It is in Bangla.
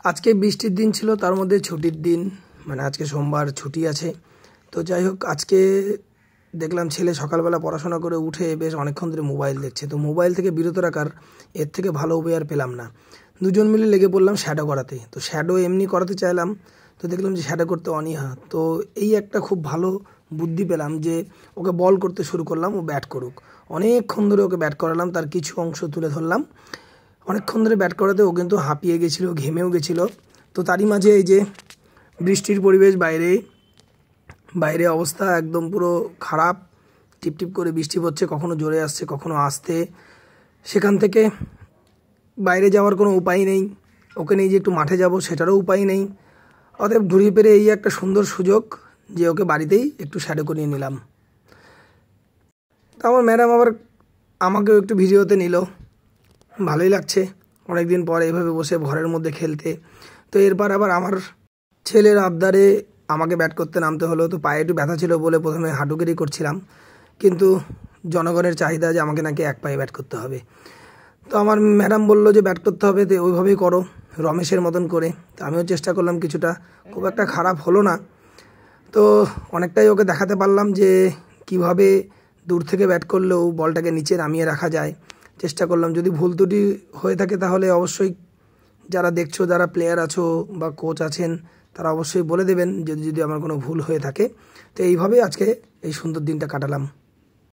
আজকে বৃষ্টির দিন ছিল, তার মধ্যে ছুটির দিন, মানে আজকে সোমবার ছুটি আছে। তো যাই হোক, আজকে দেখলাম ছেলে সকালবেলা পড়াশোনা করে উঠে বেশ অনেকক্ষণ ধরে মোবাইল দেখছে। তো মোবাইল থেকে বিরত রাখার এর থেকে ভালো উপায় আর পেলাম না। দুজন মিলে লেগে পড়লাম শ্যাডো করাতে। তো শ্যাডো এমনি করাতে চাইলাম, তো দেখলাম যে শ্যাডো করতে অনীহা। তো এই একটা খুব ভালো বুদ্ধি পেলাম যে ওকে বল করতে শুরু করলাম, ও ব্যাট করুক। অনেকক্ষণ ধরে ওকে ব্যাট করালাম, তার কিছু অংশ তুলে ধরলাম। অনেকক্ষণ ধরে ব্যাট করাতে ও কিন্তু হাঁপিয়ে গেছিলো, ঘেমেও গেছিলো। তো তারই মাঝে এই যে বৃষ্টির পরিবেশ, বাইরে অবস্থা একদম পুরো খারাপ, টিপটিপ করে বৃষ্টি পড়ছে, কখনো জোরে আসছে কখনো আসতে। সেখান থেকে বাইরে যাওয়ার কোনো উপায় নেই, ওকে নিয়ে যে একটু মাঠে যাব সেটারও উপায় নেই। অতএব ঘুরিয়ে পেরে এই একটা সুন্দর সুযোগ যে ওকে বাড়িতেই একটু শ্যাডো করিয়ে নিলাম। তো আমার ম্যাডাম আবার আমাকেও একটু ভিডিওতে নিল, ভালোই লাগছে অনেক দিন পর এইভাবে বসে ঘরের মধ্যে খেলতে। তো এরপর আবার আমার ছেলের আবদারে আমাকে ব্যাট করতে নামতে হলো। তো পায়ে একটু ব্যথা ছিল বলে প্রথমে হাঁটুগেরি করছিলাম, কিন্তু জনগণের চাহিদা যে আমাকে নাকি এক পায়ে ব্যাট করতে হবে। তো আমার ম্যাডাম বললো যে ব্যাট করতে হবে, তো ওইভাবেই করো রমেশের মতন করে। তো আমিও চেষ্টা করলাম কিছুটা, খুব একটা খারাপ হলো না। তো অনেকটাই ওকে দেখাতে পারলাম যে কিভাবে দূর থেকে ব্যাট করলেও বলটাকে নিচে নামিয়ে রাখা যায়। চেষ্টা করলাম, যদি ভুল ত্রুটি হয়ে থাকে তাহলে অবশ্যই যারা দেখছো, যারা প্লেয়ার আছো বা কোচ আছেন, তারা অবশ্যই বলে দেবেন যদি আমার কোনো ভুল হয়ে থাকে। তো এইভাবেই আজকে এই সুন্দর দিনটা কাটালাম।